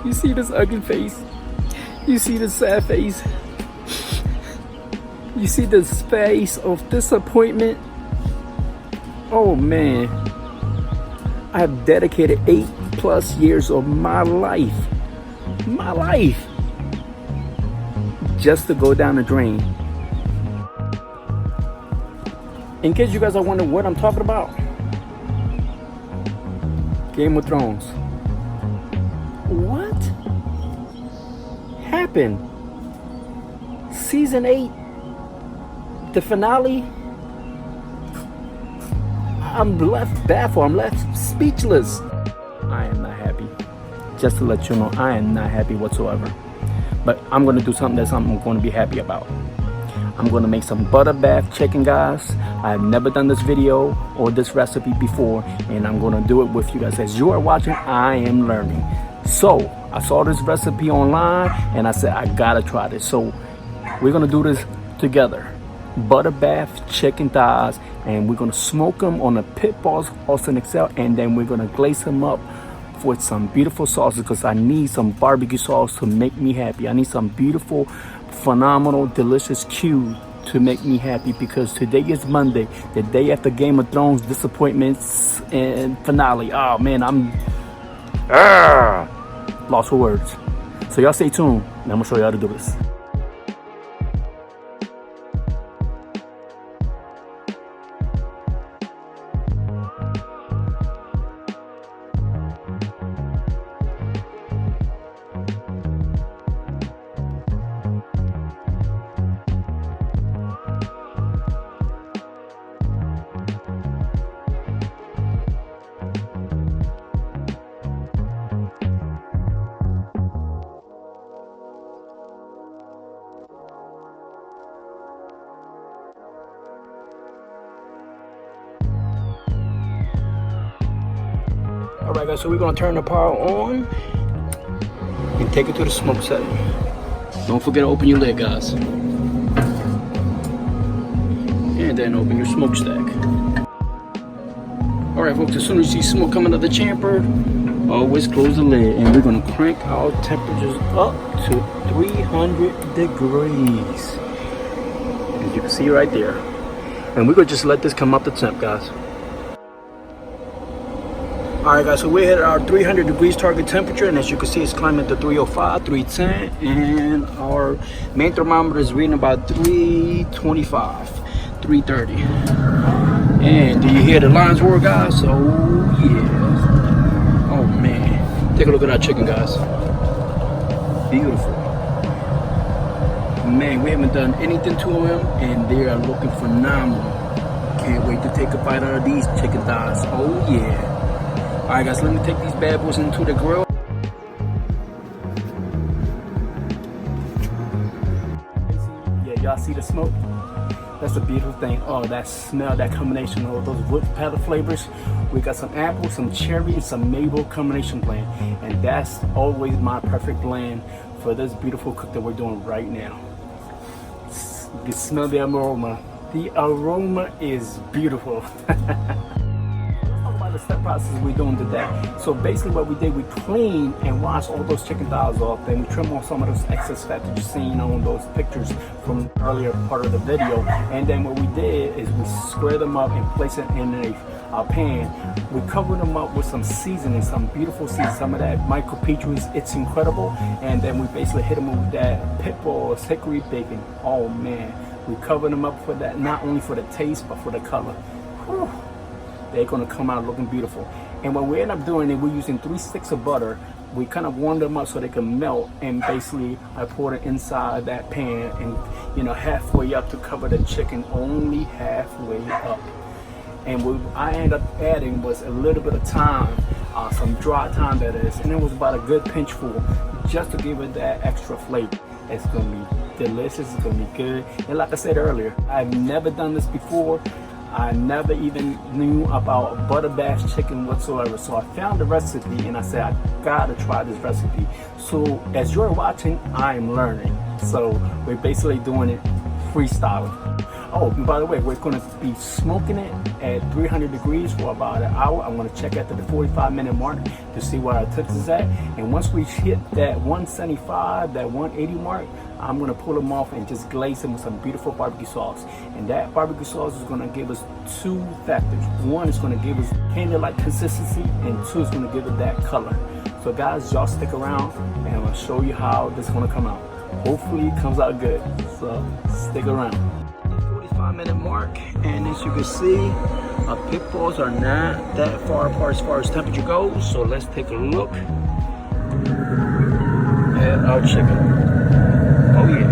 You see this ugly face? You see this sad face? You see this face of disappointment? Oh man, I have dedicated 8+ years of my life, just to go down the drain. In case you guys are wondering what I'm talking about, Game of Thrones. What happened? Season 8, the finale. I'm left baffled. I'm left speechless. I am not happy. Just to let you know, I am not happy whatsoever. But I'm going to do something that I'm going to be happy about. I'm going to make some butter bath chicken, guys. I've never done this video or this recipe before, and I'm going to do it with you guys. As you are watching, I am learning. So I saw this recipe online and I said, I gotta try this. So we're going to do this together. Butter bath chicken thighs, and we're going to smoke them on a pit boss Austin Excel, and then we're going to glaze them up with some beautiful sauces, because I need some barbecue sauce to make me happy. I need some beautiful, phenomenal, delicious Q to make me happy, because today is Monday, the day after Game of Thrones disappointments and finale. Oh man, I'm lost for words. So y'all stay tuned, and I'm gonna show you how to do this. Alright guys, so we're going to turn the power on and take it to the smoke setting. Don't forget to open your lid, guys. And then open your smokestack. Alright folks, as soon as you see smoke coming out of the chamber, always close the lid. And we're going to crank our temperatures up to 300 degrees. As you can see right there. And we're going to just let this come up the temp, guys. Alright guys, so we're at our 300 degrees target temperature, and as you can see, it's climbing to 305, 310, and our main thermometer is reading about 325, 330. And do you hear the lines roar, guys? Oh yeah. Oh man. Take a look at our chicken, guys. Beautiful. Man, we haven't done anything to them, and they are looking phenomenal. Can't wait to take a bite out of these chicken thighs. Oh yeah. Alright guys, let me take these bad boys into the grill. Yeah, y'all see the smoke? That's a beautiful thing. Oh, that smell, that combination of those wood pellet flavors. We got some apple, some cherry, and some maple combination blend. And that's always my perfect blend for this beautiful cook that we're doing right now. You can smell the aroma. The aroma is beautiful. The step process we're doing today. So basically what we did, we cleaned and washed all those chicken thighs off, then we trimmed off some of those excess fat that you're seeing on those pictures from the earlier part of the video. And then what we did is we square them up and place it in a pan. We covered them up with some seasoning, some beautiful seasoning, some of that Michael Petrie's It's Incredible, and then we basically hit them with that Pitbull's hickory bacon. Oh man, we covered them up for that, not only for the taste but for the color. Whew. They're going to come out looking beautiful. And what we end up doing is we're using 3 sticks of butter. We kind of warm them up so they can melt, and basically I pour it inside that pan, and halfway up to cover the chicken, only halfway up. And what I ended up adding was a little bit of thyme, some dry thyme that is, and it was about a good pinchful just to give it that extra flavor. It's going to be delicious, it's going to be good. And like I said earlier, I've never done this before. I never even knew about butter bath chicken whatsoever. So I found the recipe and I said, I gotta try this recipe. So as you're watching, I'm learning. So we're basically doing it freestyling. Oh, and by the way, we're going to be smoking it at 300 degrees for about an hour. I'm going to check after the 45-minute mark to see where our tips is at. And once we hit that 175, that 180 mark, I'm going to pull them off and just glaze them with some beautiful barbecue sauce. And that barbecue sauce is going to give us two factors. One is going to give us candy-like consistency, and two is going to give it that color. So guys, y'all stick around and I'll show you how this is going to come out. Hopefully it comes out good. So stick around. 45-minute mark, and as you can see, our pit balls are not that far apart as far as temperature goes. So let's take a look at our chicken. Oh yeah,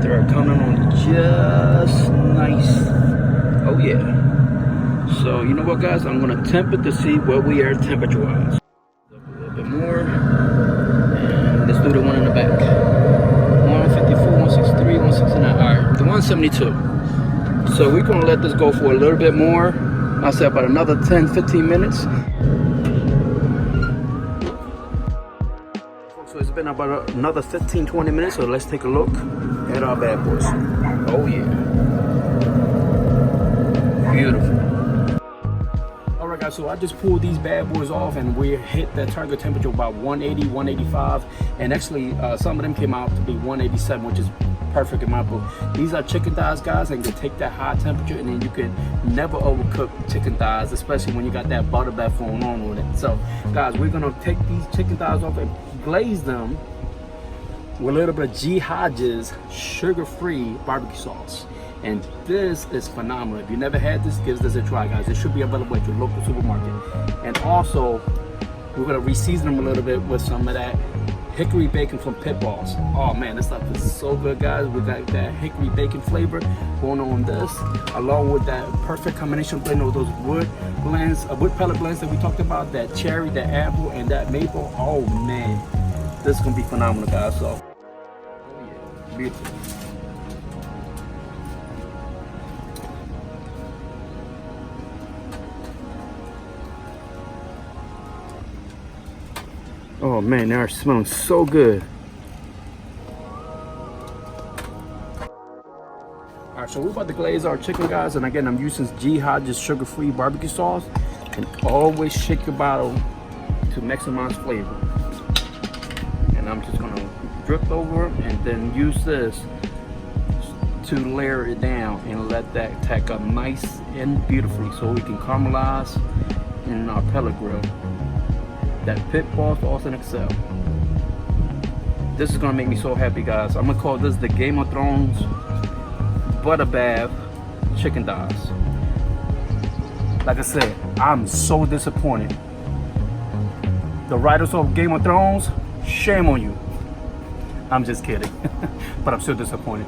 they're coming on just nice. Oh yeah. So you know what, guys, I'm gonna temp it to see where we are temperature wise. A little bit more, and let's do the one in the back. 154, 163, 169. All right, the 172. So we're gonna let this go for a little bit more. I'll say about another 10-15 minutes. So it's been about another 15-20 minutes. So let's take a look at our bad boys. Oh yeah, beautiful. All right, guys. So I just pulled these bad boys off, and we hit that target temperature about 180, 185, and actually some of them came out to be 187, which is perfect in my book. These are chicken thighs, guys, and you can take that high temperature, and then you can never overcook chicken thighs, especially when you got that butter bath going on with it. So guys, we're gonna take these chicken thighs off and glaze them with a little bit of G. Hodges sugar-free barbecue sauce. And this is phenomenal. If you never had this, give this a try, guys. It should be available at your local supermarket. And also, we're gonna re-season them a little bit with some of that hickory bacon from Pit Balls. Oh man, this stuff is so good, guys. We got that hickory bacon flavor going on this, along with that perfect combination blend of those wood blends, wood pellet blends that we talked about, that cherry, that apple, and that maple. Oh man, this is gonna be phenomenal, guys. So, oh yeah, beautiful. Oh man, they are smelling so good. All right, so we're about to glaze our chicken, guys. And again, I'm using G. Hodges sugar-free barbecue sauce. And always shake your bottle to maximize flavor. And I'm just gonna drip over and then use this to layer it down and let that tack up nice and beautifully so we can caramelize in our pellet grill. That Pit Balls Austin Excel. This is gonna make me so happy, guys. I'm gonna call this the Game of Thrones butter bath chicken thighs. Like I said, I'm so disappointed. The writers of Game of Thrones, shame on you. I'm just kidding, but I'm still disappointed.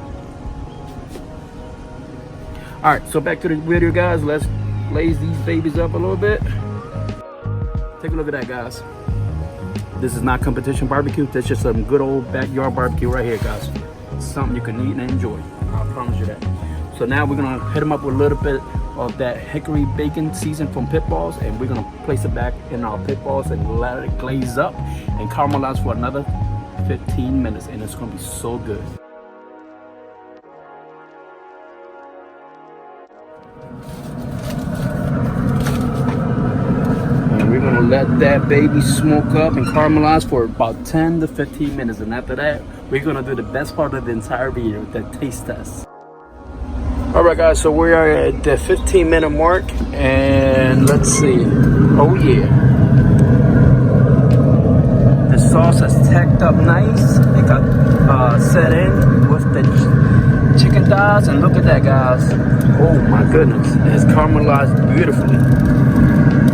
All right, so back to the video, guys. Let's glaze these babies up a little bit. Take a look at that, guys. This is not competition barbecue. That's just some good old backyard barbecue right here, guys. It's something you can eat and enjoy. I promise you that. So now we're gonna hit them up with a little bit of that hickory bacon seasoned from Pit Balls, and we're gonna place it back in our Pit Balls and let it glaze up and caramelize for another 15 minutes, and it's gonna be so good. We're gonna let that baby smoke up and caramelize for about 10 to 15 minutes. And after that, we're gonna do the best part of the entire video, the taste test. All right, guys, so we are at the 15-minute mark, and let's see. Oh yeah. The sauce has tacked up nice. It got set in with the chicken thighs, and look at that, guys. Oh my goodness, it's caramelized beautifully.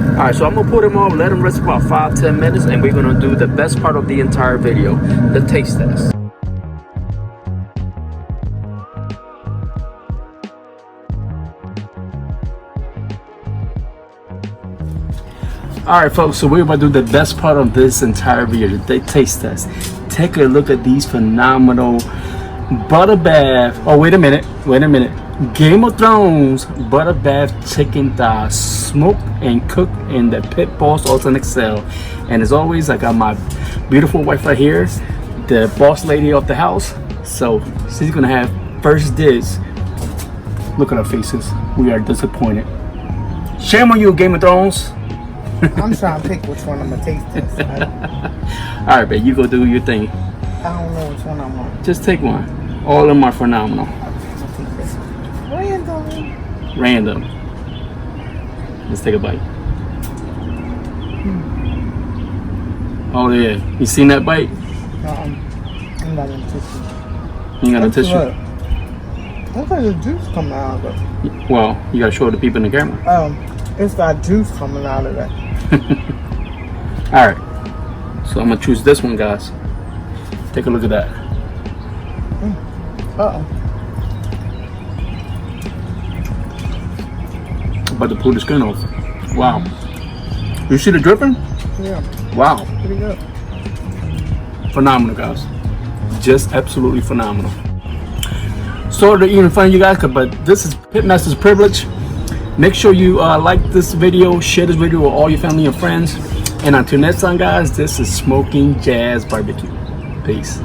All right, so I'm gonna put them on, let them rest about 5-10 minutes, and we're gonna do the best part of the entire video, the taste test. All right, folks, so we're about to do the best part of this entire video, the taste test. Take a look at these phenomenal butter bath. Oh, wait a minute. Game of Thrones butter bath chicken thighs, smoked and cooked in the Pit Balls Austin Excel. And as always, I got my beautiful wife right here, the boss lady of the house. So she's gonna have first dibs Look at our faces. We are disappointed. Shame on you, Game of Thrones. I'm trying to pick which one I'm gonna taste this. Right? All right, babe, you go do your thing. I don't know which one I want. Just take one. All of them are phenomenal. I'll take this one. Random. Let's take a bite. Oh yeah, you seen that bite? I'm not gonna taste it. You got a tissue? Looks like the juice coming out of it. Well, you gotta show the people in the camera. It's got juice coming out of it. All right, so I'm gonna choose this one, guys. Take a look at that. About to pull the skin off. Wow. You see the dripping? Yeah. Wow. Pretty good. Phenomenal, guys. Just absolutely phenomenal. Sorry to even find you guys, but this is Pitmaster's privilege. Make sure you like this video, share this video with all your family and friends. And until next time, guys, this is Smoking Jazz Barbecue. Peace.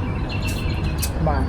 Bye.